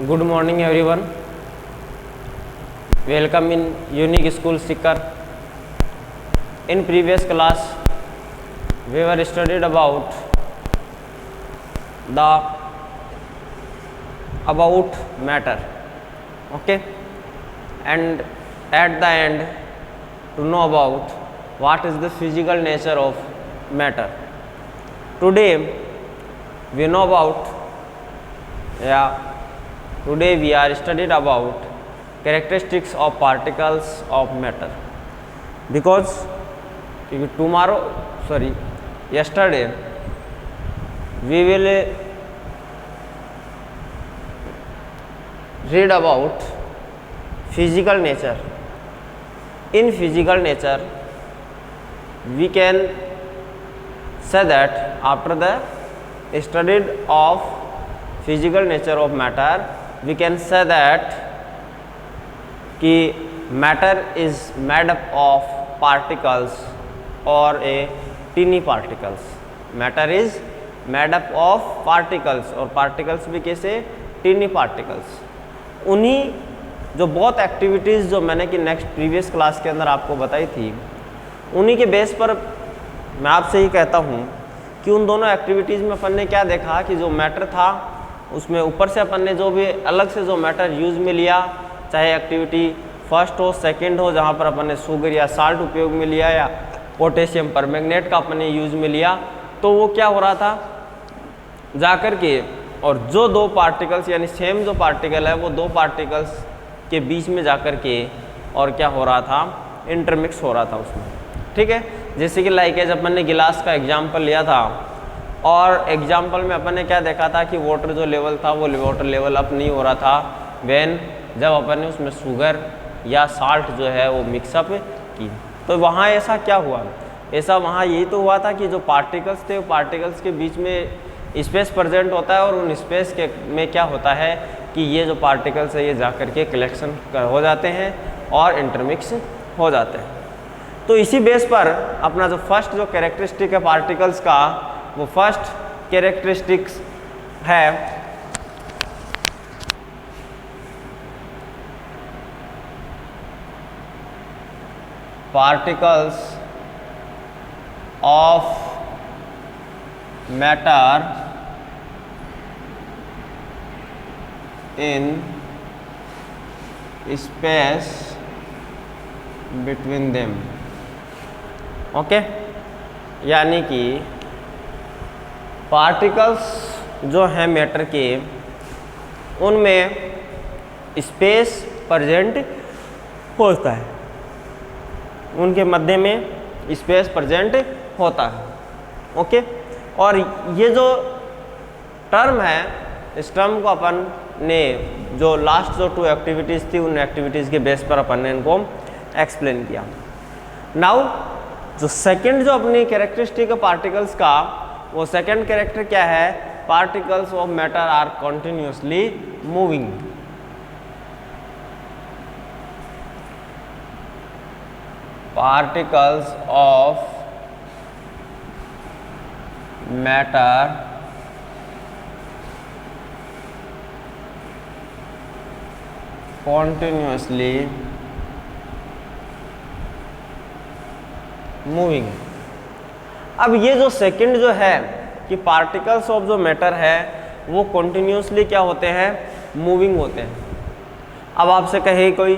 Good morning everyone. Welcome in Unique School Sikar. In previous class we were studied about matter. Okay, and at the end to know about what is the physical nature of matter. Today we know about Today we are studied about characteristics of particles of matter, because yesterday we will read about physical nature. In physical nature we can say that after the study of physical nature of matter, we can say that matter is made up of particles or a teeny particles. Matter is made up of particles और particles भी कैसे teeny particles. उन्हीं जो बहुत activities जो मैंने कि next previous class के अंदर आपको बताई थी, उन्हीं के बेस पर मैं आपसे ही कहता हूँ कि उन दोनों एक्टिविटीज़ में अपन ने क्या देखा कि जो मैटर था उसमें ऊपर से अपन ने जो भी अलग से जो मैटर यूज़ में लिया, चाहे एक्टिविटी फर्स्ट हो सेकंड हो, जहाँ पर अपन ने शुगर या साल्ट उपयोग में लिया या पोटेशियम परमैंगनेट का अपन ने यूज़ में लिया, तो वो क्या हो रहा था जाकर के, और जो दो पार्टिकल्स यानी सेम जो पार्टिकल है वो दो पार्टिकल्स के बीच में जाकर के और क्या हो रहा था, इंटरमिक्स हो रहा था उसमें. ठीक है, जैसे कि लाइक एज अपन ने गिलास का एग्जाम्पल लिया था और एग्जाम्पल में अपन ने क्या देखा था कि वाटर जो लेवल था वो वाटर लेवल अप नहीं हो रहा था व्हेन जब अपन ने उसमें शुगर या साल्ट जो है वो मिक्सअप की. तो वहाँ ऐसा क्या हुआ, ऐसा वहाँ यही तो हुआ था कि जो पार्टिकल्स थे वो पार्टिकल्स के बीच में स्पेस प्रेजेंट होता है और उन स्पेस के में क्या होता है कि ये जो पार्टिकल्स है ये जाकर के कलेक्शन हो जाते हैं और इंटरमिक्स हो जाते हैं. तो इसी बेस पर अपना जो फर्स्ट जो कैरेक्टरिस्टिक है पार्टिकल्स का, वो फर्स्ट कैरेक्टरिस्टिक्स है particles of matter in space between them. Okay, यानी कि पार्टिकल्स जो हैं मैटर के उनमें स्पेस प्रेजेंट होता है, उनके मध्य में स्पेस प्रेजेंट होता है. ओके, और ये जो टर्म है इस टर्म को अपन ने जो लास्ट जो 2 एक्टिविटीज़ थी उन एक्टिविटीज़ के बेस पर अपन ने इनको एक्सप्लेन किया. नाउ जो सेकंड जो अपनी कैरेक्टरिस्टिक है पार्टिकल्स का, वो सेकंड कैरेक्टर क्या है, particles of matter are continuously moving. Particles of matter continuously moving. अब ये जो सेकंड जो है कि पार्टिकल्स ऑफ जो मैटर है वो कंटिन्यूसली क्या होते हैं, मूविंग होते हैं. अब आपसे कहे कोई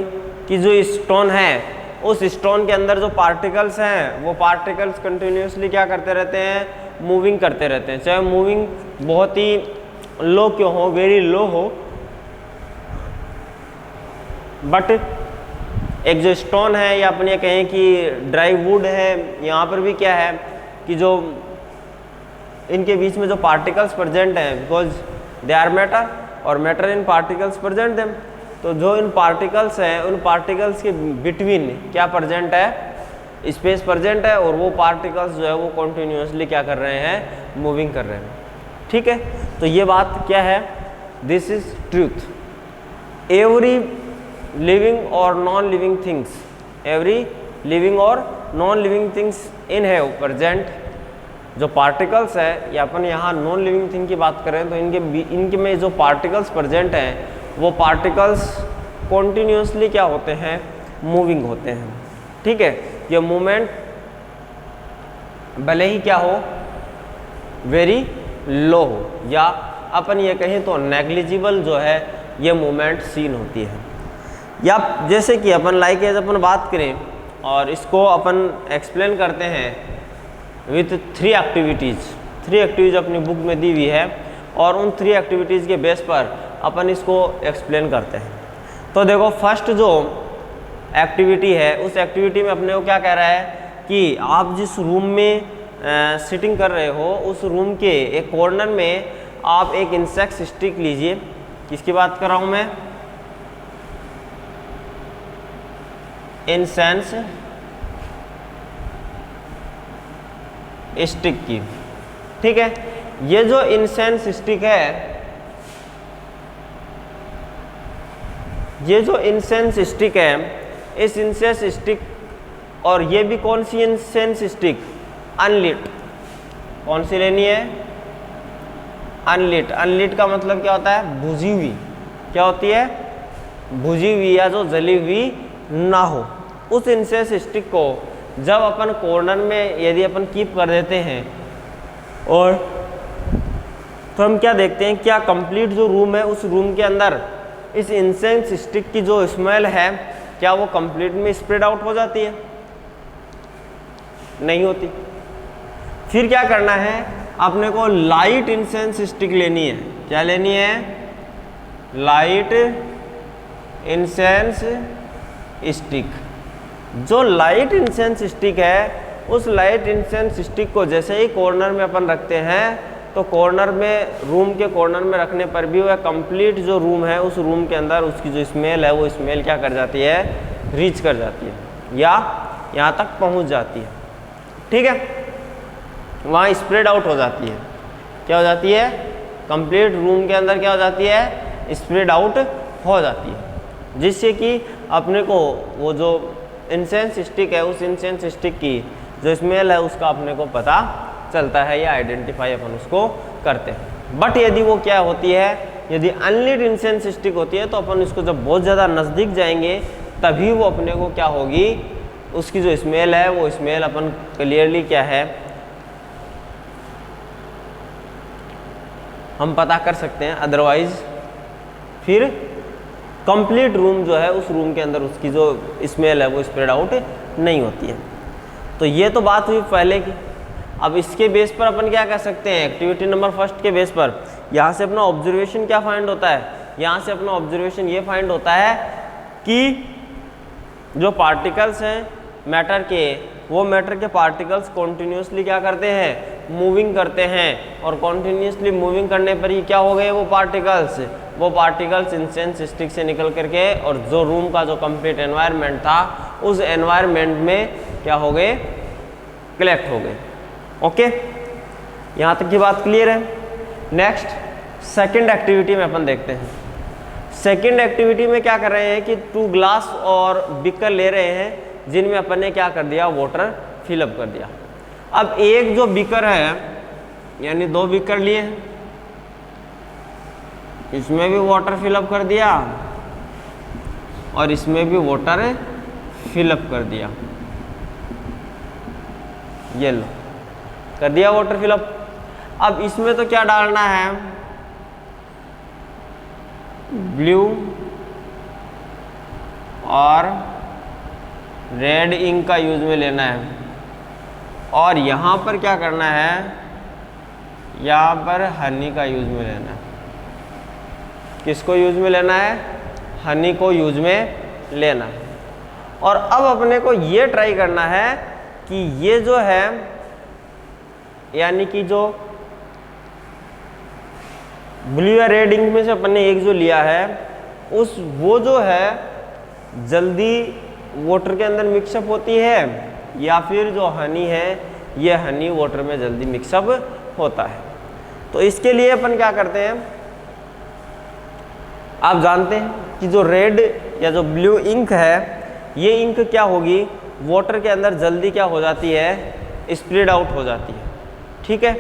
कि जो स्टोन है उस स्टोन के अंदर जो पार्टिकल्स हैं वो पार्टिकल्स कंटिन्यूसली क्या करते रहते हैं, मूविंग करते रहते हैं, चाहे मूविंग बहुत ही लो क्यों हो, वेरी लो हो, बट एक जो स्टोन है या अपन ये कहें कि ड्राई वुड है, यहाँ पर भी क्या है कि जो इनके बीच में जो पार्टिकल्स प्रेजेंट हैं, बिकॉज दे आर मैटर और matter in particles present them, तो जो इन पार्टिकल्स हैं उन पार्टिकल्स के बिटवीन क्या प्रेजेंट है, स्पेस प्रेजेंट है, और वो पार्टिकल्स जो है वो कंटिन्यूसली क्या कर रहे हैं, मूविंग कर रहे हैं. ठीक है, तो ये बात क्या है, this is truth. Every living और non living things, every living और non living things in have present जो पार्टिकल्स है, या अपन यहाँ नॉन लिविंग थिंग की बात करें तो इनके में जो पार्टिकल्स प्रेजेंट हैं वो पार्टिकल्स कॉन्टिन्यूसली क्या होते हैं, मूविंग होते हैं। ठीक है, ये मूवमेंट भले ही क्या हो, वेरी लो हो, या अपन ये कहें तो नेग्लिजिबल जो है ये मूवमेंट सीन होती है। या जैसे कि अपन लाइक एज अपन बात करें और इसको अपन एक्सप्लेन करते हैं विथ 3 एक्टिविटीज़। 3 एक्टिविटीज अपनी बुक में दी हुई है और उन 3 एक्टिविटीज़ के बेस पर अपन इसको एक्सप्लेन करते हैं। तो देखो फर्स्ट जो एक्टिविटी है उस एक्टिविटी में अपने को क्या कह रहा है कि आप जिस रूम में सिटिंग कर रहे हो उस रूम के एक कॉर्नर में आप एक इंसेक्ट स्टिक लीजिए। किसकी बात कर रहा हूँ मैं, इंसेंस स्टिक की। ठीक है, ये जो इंसेंस स्टिक है, ये जो इंसेंस स्टिक है, इस इंसेंस स्टिक, और ये भी कौन सी इंसेंस स्टिक, अनलिट। कौन सी लेनी है, अनलिट। अनलिट का मतलब क्या होता है, बुझी हुई। क्या होती है, बुझी हुई या जो जली हुई ना हो। उस इंसेंस स्टिक को जब अपन कॉर्नर में यदि अपन कीप कर देते हैं और तो हम क्या देखते हैं, क्या कंप्लीट जो रूम है उस रूम के अंदर इस इंसेंस स्टिक की जो स्मेल है क्या वो कंप्लीट में स्प्रेड आउट हो जाती है, नहीं होती। फिर क्या करना है, अपने को लाइट इंसेंस स्टिक लेनी है। क्या लेनी है, लाइट इंसेंस स्टिक। जो लाइट इंसेंस स्टिक है उस लाइट इंसेंस स्टिक को जैसे ही कॉर्नर में अपन रखते हैं तो कॉर्नर में, रूम के कॉर्नर में रखने पर भी वह कंप्लीट जो रूम है उस रूम के अंदर उसकी जो स्मेल है वो स्मेल क्या कर जाती है, रीच कर जाती है या यहाँ तक पहुँच जाती है। ठीक है, वहाँ स्प्रेड आउट हो जाती है। क्या हो जाती है, कंप्लीट रूम के अंदर क्या हो जाती है, स्प्रेड आउट हो जाती है, जिससे कि अपने को वो जो इंसेंस स्टिक है उस इंसेंस स्टिक की जो स्मेल है उसका अपने को पता चलता है या आइडेंटिफाई अपन उसको करते हैं। बट यदि वो क्या होती है, यदि अनलिट इंसेंस स्टिक होती है तो अपन इसको जब बहुत ज़्यादा नज़दीक जाएंगे तभी वो अपने को क्या होगी, उसकी जो स्मेल है वो स्मेल अपन क्लियरली क्या है हम पता कर सकते हैं। अदरवाइज फिर कंप्लीट रूम जो है उस रूम के अंदर उसकी जो स्मेल है वो स्प्रेड आउट नहीं होती है। तो ये तो बात हुई पहले की। अब इसके बेस पर अपन क्या कर सकते हैं, एक्टिविटी नंबर फर्स्ट के बेस पर यहाँ से अपना ऑब्जर्वेशन क्या फाइंड होता है, यहाँ से अपना ऑब्जर्वेशन ये फाइंड होता है कि जो पार्टिकल्स हैं मैटर के, वो मैटर के पार्टिकल्स कॉन्टिन्यूसली क्या करते हैं, मूविंग करते हैं। और कॉन्टिन्यूसली मूविंग करने पर ही क्या हो गए वो पार्टिकल्स इंसेंस स्टिक से निकल करके और जो रूम का जो कंप्लीट एनवायरनमेंट था उस एनवायरनमेंट में क्या हो गए, कलेक्ट हो गए। ओके, यहाँ तक की बात क्लियर है। नेक्स्ट सेकंड एक्टिविटी में अपन देखते हैं। सेकंड एक्टिविटी में क्या कर रहे हैं कि 2 ग्लास और बीकर ले रहे हैं जिनमें अपन ने क्या कर दिया, वाटर फिलअप कर दिया। अब एक जो बीकर है यानी 2 बीकर लिए, इसमें भी वाटर फिलअप कर दिया और इसमें भी वाटर फिलअप कर दिया। ये लो, कर दिया वाटर फिलअप। अब इसमें तो क्या डालना है, ब्लू और रेड इंक का यूज में लेना है। और यहाँ पर क्या करना है, यहाँ पर हनी का यूज में लेना है। किसको यूज में लेना है, हनी को यूज में लेना है। और अब अपने को ये ट्राई करना है कि ये जो है यानी कि जो ब्लू या रेड इंक में से अपन ने एक जो लिया है वो जो है जल्दी वाटर के अंदर मिक्सअप होती है या फिर जो हनी है ये हनी वाटर में जल्दी मिक्सअप होता है। तो इसके लिए अपन क्या करते हैं, आप जानते हैं कि जो रेड या जो ब्लू इंक है ये इंक क्या होगी, वाटर के अंदर जल्दी क्या हो जाती है, स्प्रेड आउट हो जाती है। ठीक है,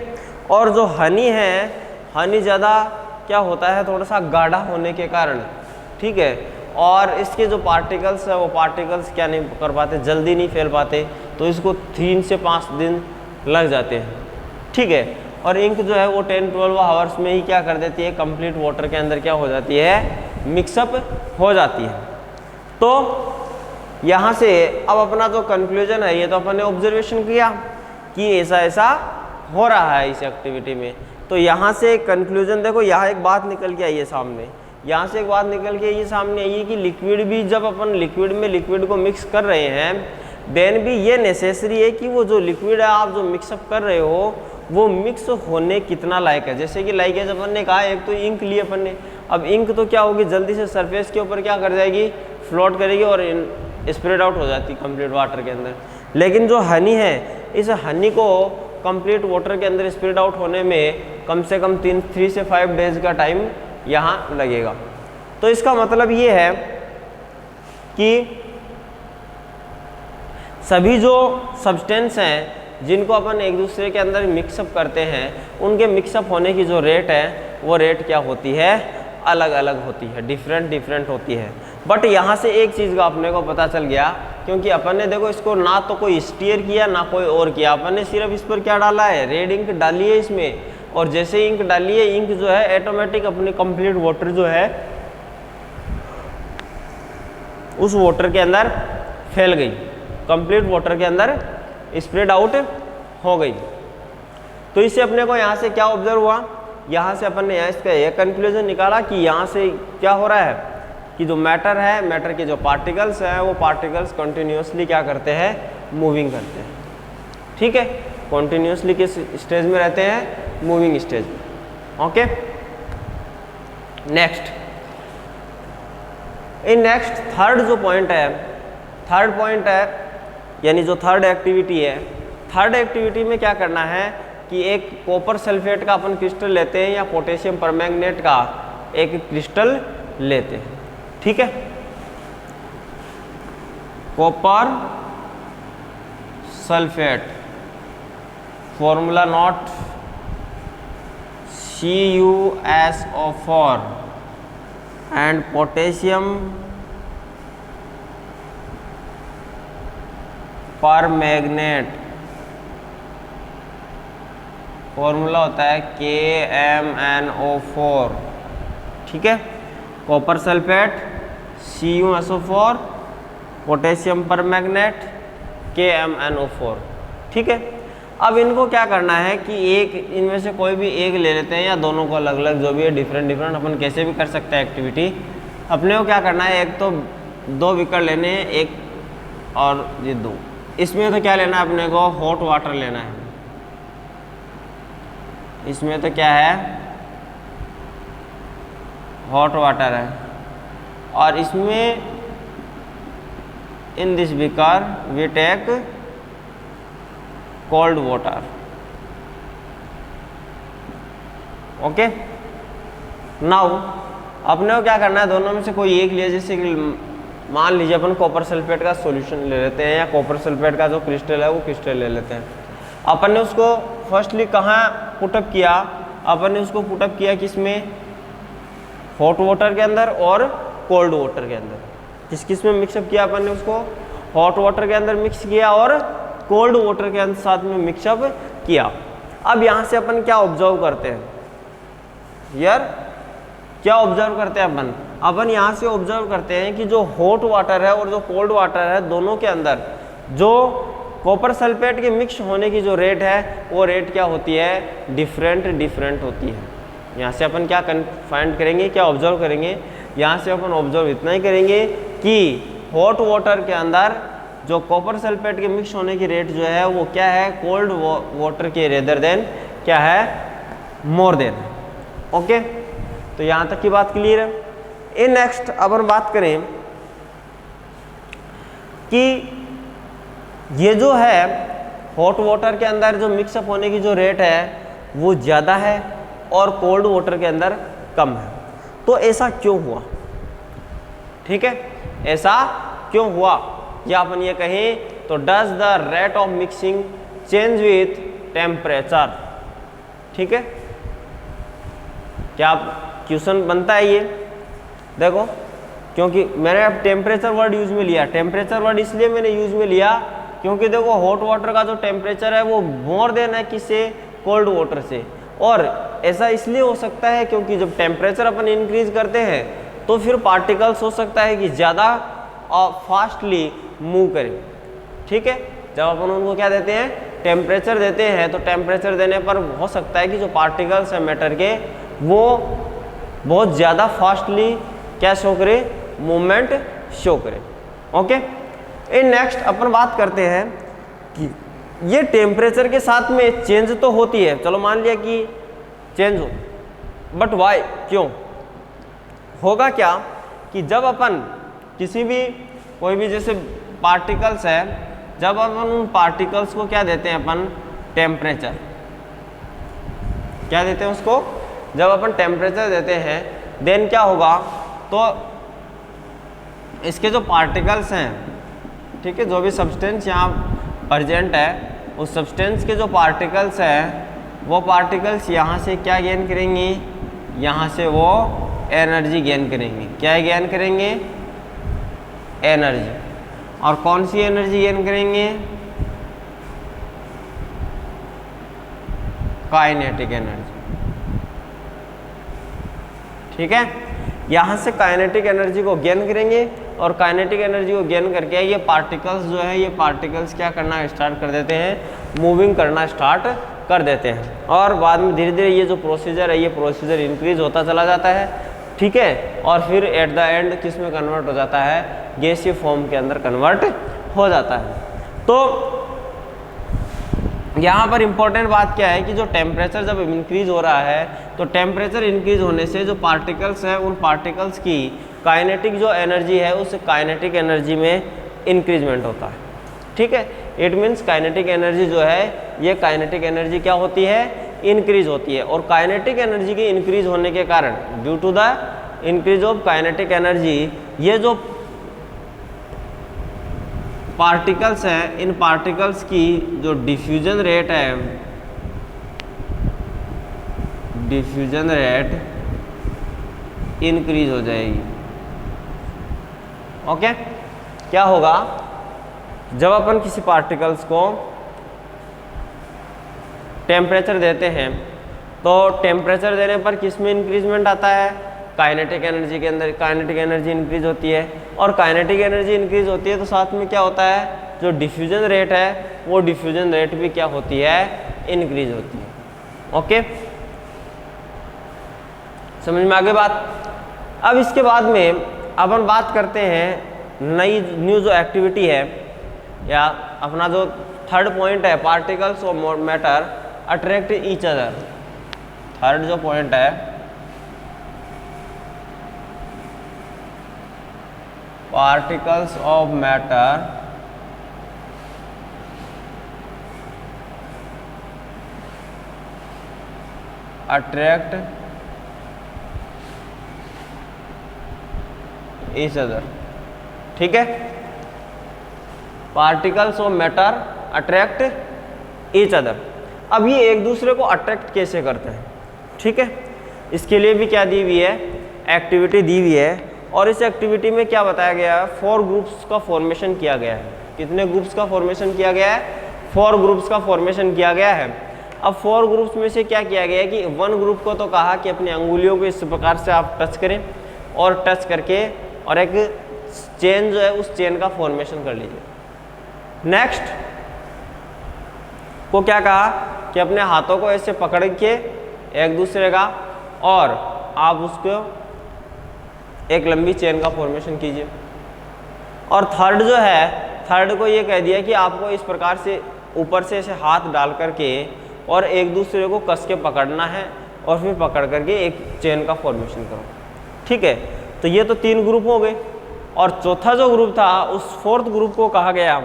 और जो हनी है, हनी ज़्यादा क्या होता है, थोड़ा सा गाढ़ा होने के कारण ठीक है। और इसके जो पार्टिकल्स है वो पार्टिकल्स क्या नहीं कर पाते, जल्दी नहीं फैल पाते, तो इसको 3 से 5 दिन लग जाते हैं, ठीक है। और इंक जो है वो 10-12 आवर्स में ही क्या कर देती है, कंप्लीट वाटर के अंदर क्या हो जाती है, मिक्सअप हो जाती है। तो यहाँ से अब अपना जो कंक्लूजन है, ये तो अपन ने ऑब्जर्वेशन किया कि ऐसा ऐसा हो रहा है इस एक्टिविटी में। तो यहाँ से कंक्लूजन देखो, यहाँ एक बात निकल के आई है सामने, यहाँ से एक बात निकल के ये सामने आई है कि लिक्विड भी, जब अपन लिक्विड में लिक्विड को मिक्स कर रहे हैं, देन भी ये नेसेसरी है कि वो जो लिक्विड है आप जो मिक्सअप कर रहे हो वो मिक्स होने कितना लायक है। जैसे कि लाइक है, जब अपन ने कहा एक तो इंक ली अपन ने, अब इंक तो क्या होगी, जल्दी से सरफेस के ऊपर क्या कर जाएगी, फ्लोट करेगी और स्प्रेड आउट हो जाती कंप्लीट वाटर के अंदर। लेकिन जो हनी है, इस हनी को कंप्लीट वाटर के अंदर स्प्रेड आउट होने में कम से कम 3 से 5 डेज का टाइम यहाँ लगेगा। तो इसका मतलब ये है कि सभी जो सब्सटेंस हैं जिनको अपन एक दूसरे के अंदर मिक्सअप करते हैं, उनके मिक्सअप होने की जो रेट है वो रेट क्या होती है, अलग अलग होती है, डिफरेंट होती है। बट यहाँ से एक चीज़ का अपने को पता चल गया, क्योंकि अपन ने देखो इसको ना तो कोई स्टीयर किया ना कोई और किया, अपन ने सिर्फ इस पर क्या डाला है, रेड इंक डाली है इसमें, और जैसे इंक डाली है, इंक जो है ऑटोमेटिक अपनी कंप्लीट वाटर जो है उस वाटर के अंदर फैल गई, कंप्लीट वाटर के अंदर स्प्रेड आउट हो गई। तो इससे अपने को यहाँ से क्या ऑब्जर्व हुआ, यहाँ से अपन ने यहाँ इसका यह कंक्लूजन निकाला कि यहाँ से क्या हो रहा है कि जो मैटर है, मैटर के जो पार्टिकल्स हैं वो पार्टिकल्स कंटिन्यूसली क्या करते हैं, मूविंग करते हैं, ठीक है। कंटिन्यूसली किस स्टेज में रहते हैं, मूविंग स्टेज में, okay. Next, in next third जो पॉइंट है, थर्ड पॉइंट है यानी जो थर्ड एक्टिविटी है, थर्ड एक्टिविटी में क्या करना है कि एक कॉपर सल्फेट का अपन क्रिस्टल लेते हैं या पोटेशियम परमैंगनेट का एक क्रिस्टल लेते हैं, ठीक है। Copper sulphate, formula note CuSO4 and potassium permanganate, formula होता है KMnO4, ठीक है। Copper sulphate CuSO4, potassium permanganate KMnO4, ठीक है। अब इनको क्या करना है कि एक इनमें से कोई भी एक ले लेते हैं या दोनों को अलग अलग, जो भी है डिफरेंट अपन कैसे भी कर सकते हैं एक्टिविटी। अपने को क्या करना है, एक तो 2 बीकर लेने हैं, एक और ये 2, इसमें तो क्या लेना है अपने को, हॉट वाटर लेना है। इसमें तो क्या है, हॉट वाटर है, और इसमें in this beaker we take cold water, okay. Now अपने को क्या करना है, दोनों में से कोई एक लिया, जैसे कि मान लीजिए अपन कॉपर सल्फेट का सॉल्यूशन ले लेते हैं या कॉपर सल्फेट का जो क्रिस्टल है वो क्रिस्टल ले लेते हैं। अपन ने उसको फर्स्टली कहाँ पुटअप किया, अपन ने उसको पुटअप किया किसमें, हॉट वाटर के अंदर और कोल्ड वाटर के अंदर। किस किस में मिक्सअप किया अपन ने उसको, हॉट वाटर के अंदर मिक्स किया और कोल्ड वाटर के अंदर साथ में मिक्सअप किया। अब यहाँ से अपन क्या ऑब्जर्व करते हैं यार, क्या ऑब्जर्व करते हैं अपन यहाँ से ऑब्जर्व करते हैं कि जो हॉट वाटर है और जो कोल्ड वाटर है, दोनों के अंदर जो कॉपर सल्फेट के मिक्स होने की जो रेट है वो रेट क्या होती है, डिफरेंट होती है। यहाँ से अपन क्या फाइंड करेंगे, क्या ऑब्जर्व करेंगे, यहाँ से अपन ऑब्जर्व इतना ही करेंगे कि हॉट वाटर के अंदर जो कॉपर सल्फेट के मिक्स होने की रेट जो है वो क्या है, कोल्ड वाटर के रेदर देन क्या है, मोर देन, ओके। तो यहाँ तक की बात क्लियर है। इन नेक्स्ट अपन बात करें कि ये जो है हॉट वाटर के अंदर जो मिक्सअप होने की जो रेट है वो ज़्यादा है और कोल्ड वाटर के अंदर कम है। तो ऐसा क्यों हुआ, ठीक है, ऐसा क्यों हुआ, या अपन ये कहें तो does the rate of mixing change with temperature, ठीक है। क्या क्वेश्चन बनता है ये, देखो क्योंकि मैंने अब टेम्परेचर वर्ड यूज में लिया। टेम्परेचर वर्ड इसलिए मैंने यूज में लिया क्योंकि देखो हॉट वाटर का जो टेम्परेचर है वो मोर देन है किससे, कोल्ड वाटर से। और ऐसा इसलिए हो सकता है क्योंकि जब टेम्परेचर अपन इंक्रीज करते हैं तो फिर पार्टिकल्स हो सकता है कि ज़्यादा फास्टली मूव करें। ठीक है, जब अपन उनको क्या देते हैं, टेम्परेचर देते हैं, तो टेम्परेचर देने पर हो सकता है कि जो पार्टिकल्स हैं मैटर के वो बहुत ज़्यादा फास्टली क्या शो करे, मूवमेंट शो करे। ओके, इन नेक्स्ट अपन बात करते हैं कि ये टेम्परेचर के साथ में चेंज तो होती है, चलो मान लिया कि चेंज हो, बट वाई, क्यों होगा क्या कि जब अपन किसी भी कोई भी जैसे पार्टिकल्स है, जब अपन उन पार्टिकल्स को क्या देते हैं, अपन टेम्परेचर क्या देते हैं उसको, जब अपन टेम्परेचर देते हैं देन क्या होगा, तो इसके जो पार्टिकल्स हैं, ठीक है, जो भी सब्सटेंस यहाँ प्रेजेंट है उस सब्सटेंस के जो पार्टिकल्स हैं वो पार्टिकल्स यहाँ से क्या गेन करेंगे, यहाँ से वो एनर्जी गेन करेंगे। क्या गेन करेंगे, एनर्जी। और कौन सी एनर्जी गेन करेंगे, काइनेटिक एनर्जी। ठीक है, यहाँ से काइनेटिक एनर्जी को गेन करेंगे और काइनेटिक एनर्जी को गेन करके ये पार्टिकल्स जो है, ये पार्टिकल्स क्या करना स्टार्ट कर देते हैं, मूविंग करना स्टार्ट कर देते हैं। और बाद में धीरे धीरे ये जो प्रोसीजर है ये प्रोसीजर इंक्रीज होता चला जाता है। ठीक है, और फिर एट द एंड किस में कन्वर्ट हो जाता है, गैसीय फॉर्म के अंदर कन्वर्ट हो जाता है। तो यहाँ पर इम्पोर्टेंट बात क्या है कि जो टेम्परेचर जब इंक्रीज हो रहा है तो टेम्परेचर इंक्रीज होने से जो पार्टिकल्स हैं उन पार्टिकल्स की काइनेटिक जो एनर्जी है उस काइनेटिक एनर्जी में इंक्रीजमेंट होता है। ठीक है, इट मीन्स काइनेटिक एनर्जी जो है ये काइनेटिक एनर्जी क्या होती है, इंक्रीज होती है। और काइनेटिक एनर्जी के इंक्रीज होने के कारण, due to the increase of kinetic energy, ये जो पार्टिकल्स हैं इन पार्टिकल्स की जो डिफ्यूजन रेट है, डिफ्यूजन रेट इंक्रीज हो जाएगी। ओके, क्या होगा, जब अपन किसी पार्टिकल्स को टेम्परेचर देते हैं तो टेम्परेचर देने पर किस में इंक्रीजमेंट आता है, काइनेटिक एनर्जी के अंदर काइनेटिक एनर्जी इंक्रीज होती है। और काइनेटिक एनर्जी इंक्रीज होती है तो साथ में क्या होता है, जो डिफ्यूजन रेट है वो डिफ्यूजन रेट भी क्या होती है, इंक्रीज होती है। ओके, समझ में आगे बात। अब इसके बाद में अपन बात करते हैं न्यू जो एक्टिविटी है, या अपना जो थर्ड पॉइंट है, particles of matter attract each other. Third जो पॉइंट है, particles of matter attract each other. ठीक है, particles of matter attract each other. अब ये एक दूसरे को अट्रैक्ट कैसे करते हैं, ठीक है, इसके लिए भी क्या दी हुई है, एक्टिविटी दी हुई है। और इस एक्टिविटी में क्या बताया गया है, 4 ग्रुप्स का फॉर्मेशन किया गया है। कितने ग्रुप्स का फॉर्मेशन किया गया है, 4 ग्रुप्स का फॉर्मेशन किया गया है। अब 4 ग्रुप्स में से क्या किया गया है कि 1 ग्रुप को तो कहा कि अपनी अंगुलियों को इस प्रकार से आप टच करें और टच करके और एक चेन जो है उस चेन का फॉर्मेशन कर लीजिए। नेक्स्ट को क्या कहा कि अपने हाथों को ऐसे पकड़ के एक दूसरे का और आप उसको एक लंबी चेन का फॉर्मेशन कीजिए। और थर्ड जो है, थर्ड को ये कह दिया कि आपको इस प्रकार से ऊपर से ऐसे हाथ डाल करके और एक दूसरे को कस के पकड़ना है और फिर पकड़ करके एक चेन का फॉर्मेशन करो। ठीक है, तो ये तो 3 ग्रुप हो गए। और चौथा जो ग्रुप था उस 4th ग्रुप को कहा गया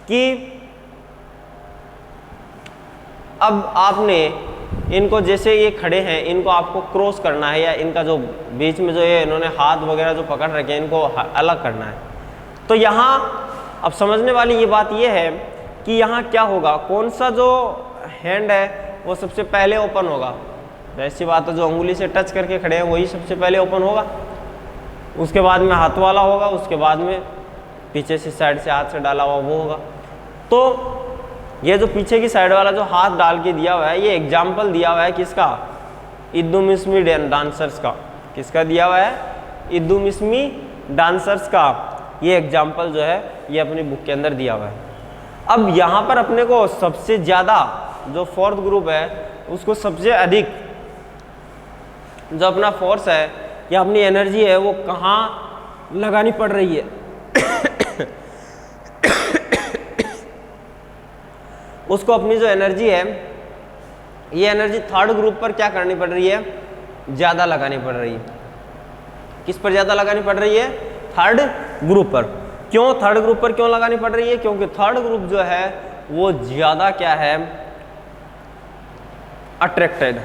कि अब आपने इनको जैसे ये खड़े हैं इनको आपको क्रॉस करना है, या इनका जो बीच में जो ये इन्होंने हाथ वगैरह जो पकड़ रखे हैं इनको अलग करना है। तो यहाँ अब समझने वाली ये बात ये है कि यहाँ क्या होगा, कौन सा जो हैंड है वो सबसे पहले ओपन होगा। वैसी बात है, जो अंगुली से टच करके खड़े हैं वही सबसे पहले ओपन होगा। उसके बाद में हाथ वाला होगा, उसके बाद में पीछे से साइड से हाथ से डाला हुआ वो होगा। तो ये जो पीछे की साइड वाला जो हाथ डाल के दिया हुआ है, ये एग्जाम्पल दिया हुआ है किसका? इद्दुमिश्मी डांसर्स का। किसका दिया हुआ है? इद्दुमिश्मी डांसर्स का। ये एग्जाम्पल जो है ये अपनी बुक के अंदर दिया हुआ है। अब यहाँ पर अपने को सबसे ज़्यादा जो फोर्थ ग्रुप है उसको सबसे अधिक जो अपना फोर्स है या अपनी एनर्जी है वो कहाँ लगानी पड़ रही है? उसको अपनी जो एनर्जी है ये एनर्जी थर्ड ग्रुप पर क्या करनी पड़ रही है? ज़्यादा लगानी पड़ रही है। किस पर ज़्यादा लगानी पड़ रही है? थर्ड ग्रुप पर। क्यों थर्ड ग्रुप पर क्यों लगानी पड़ रही है? क्योंकि थर्ड ग्रुप जो है वो ज़्यादा क्या है? अट्रैक्टेड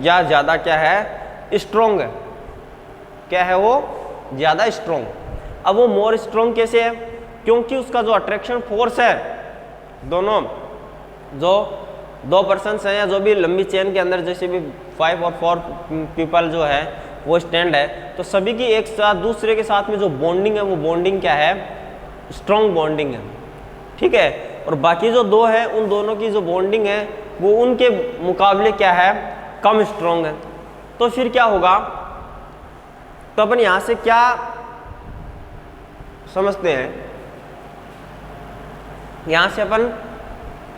या ज़्यादा क्या है? स्ट्रोंग है। क्या है वो? ज़्यादा स्ट्रोंग। अब वो मोर स्ट्रोंग कैसे है? क्योंकि उसका जो अट्रैक्शन फोर्स है, दोनों जो दो पर्सन्स हैं या जो भी लंबी चेन के अंदर जैसे भी 5 और 4 पीपल जो है वो स्टैंड है, तो सभी की एक साथ दूसरे के साथ में जो बॉन्डिंग है वो बॉन्डिंग क्या है? स्ट्रॉन्ग बॉन्डिंग है। ठीक है। और बाकी जो दो है उन दोनों की जो बॉन्डिंग है वो उनके मुकाबले क्या है? कम स्ट्रॉन्ग है। तो फिर क्या होगा? तो अपन यहाँ से क्या समझते हैं? यहाँ से अपन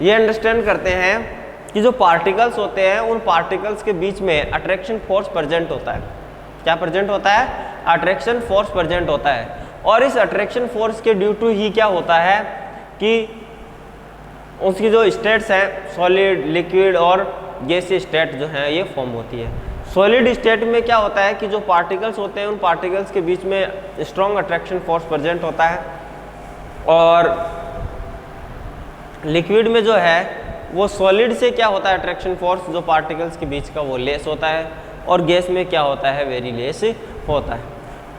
ये अंडरस्टैंड करते हैं कि जो पार्टिकल्स होते हैं उन पार्टिकल्स के बीच में अट्रैक्शन फोर्स प्रेजेंट होता है। क्या प्रेजेंट होता है? अट्रैक्शन फोर्स प्रेजेंट होता है। और इस अट्रैक्शन फोर्स के ड्यू टू ही क्या होता है कि उसकी जो स्टेट्स हैं सॉलिड, लिक्विड और गैसीय स्टेट जो है ये फॉर्म होती है। सॉलिड स्टेट में क्या होता है कि जो पार्टिकल्स होते हैं उन पार्टिकल्स के बीच में स्ट्रॉन्ग अट्रैक्शन फोर्स प्रेजेंट होता है। और लिक्विड में जो है वो सॉलिड से क्या होता है? अट्रैक्शन फोर्स जो पार्टिकल्स के बीच का वो लेस होता है। और गैस में क्या होता है? वेरी लेस होता है।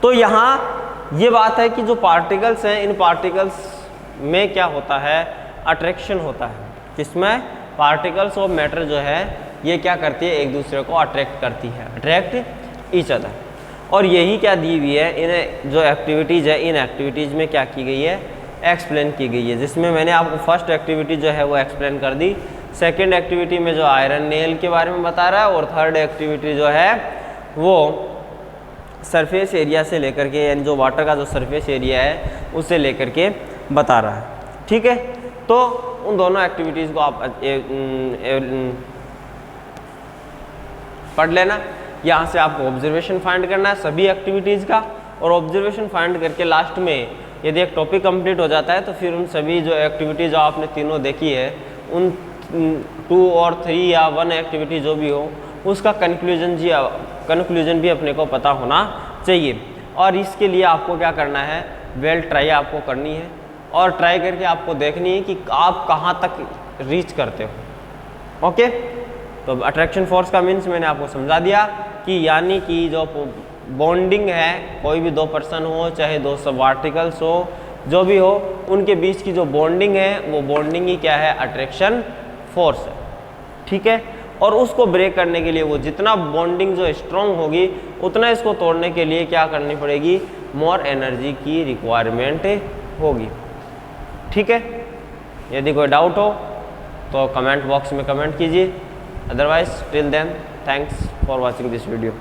तो यहाँ ये बात है कि जो पार्टिकल्स हैं इन पार्टिकल्स में क्या होता है? अट्रैक्शन होता है। किसमें? पार्टिकल्स ऑफ मैटर जो है ये क्या करती है? एक दूसरे को अट्रैक्ट करती है, अट्रैक्ट ईच अदर। और यही क्या दी हुई है? इन जो एक्टिविटीज़ है इन एक्टिविटीज़ में क्या की गई है? एक्सप्लेन की गई है। जिसमें मैंने आपको फर्स्ट एक्टिविटी जो है वो एक्सप्लेन कर दी, सेकंड एक्टिविटी में जो आयरन नेल के बारे में बता रहा है, और थर्ड एक्टिविटी जो है वो सरफेस एरिया से लेकर के यानी जो वाटर का जो सरफेस एरिया है उससे लेकर के बता रहा है। ठीक है। तो उन दोनों एक्टिविटीज़ को आप पढ़ लेना। यहाँ से आपको ऑब्जर्वेशन फाइंड करना है सभी एक्टिविटीज़ का, और ऑब्जर्वेशन फाइंड करके लास्ट में यदि एक टॉपिक कंप्लीट हो जाता है तो फिर उन सभी जो एक्टिविटीज़ जो आपने तीनों देखी है उन 2 और 3 या 1 एक्टिविटी जो भी हो उसका कंक्लूजन भी अपने को पता होना चाहिए। और इसके लिए आपको क्या करना है? वेल ट्राई आपको करनी है और ट्राई करके आपको देखनी है कि आप कहाँ तक रीच करते हो। ओके। तो अट्रैक्शन फोर्स का मीन्स मैंने आपको समझा दिया कि यानी कि जो बॉन्डिंग है, कोई भी 2 पर्सन हो चाहे 2 सब पार्टिकल्स हो जो भी हो, उनके बीच की जो बॉन्डिंग है वो बॉन्डिंग ही क्या है? अट्रैक्शन फोर्स है। ठीक है। और उसको ब्रेक करने के लिए वो जितना बॉन्डिंग जो स्ट्रॉन्ग होगी उतना इसको तोड़ने के लिए क्या करनी पड़ेगी? मोर एनर्जी की रिक्वायरमेंट होगी। ठीक है। यदि कोई डाउट हो तो कमेंट बॉक्स में कमेंट कीजिए। Otherwise till then thanks for watching this video.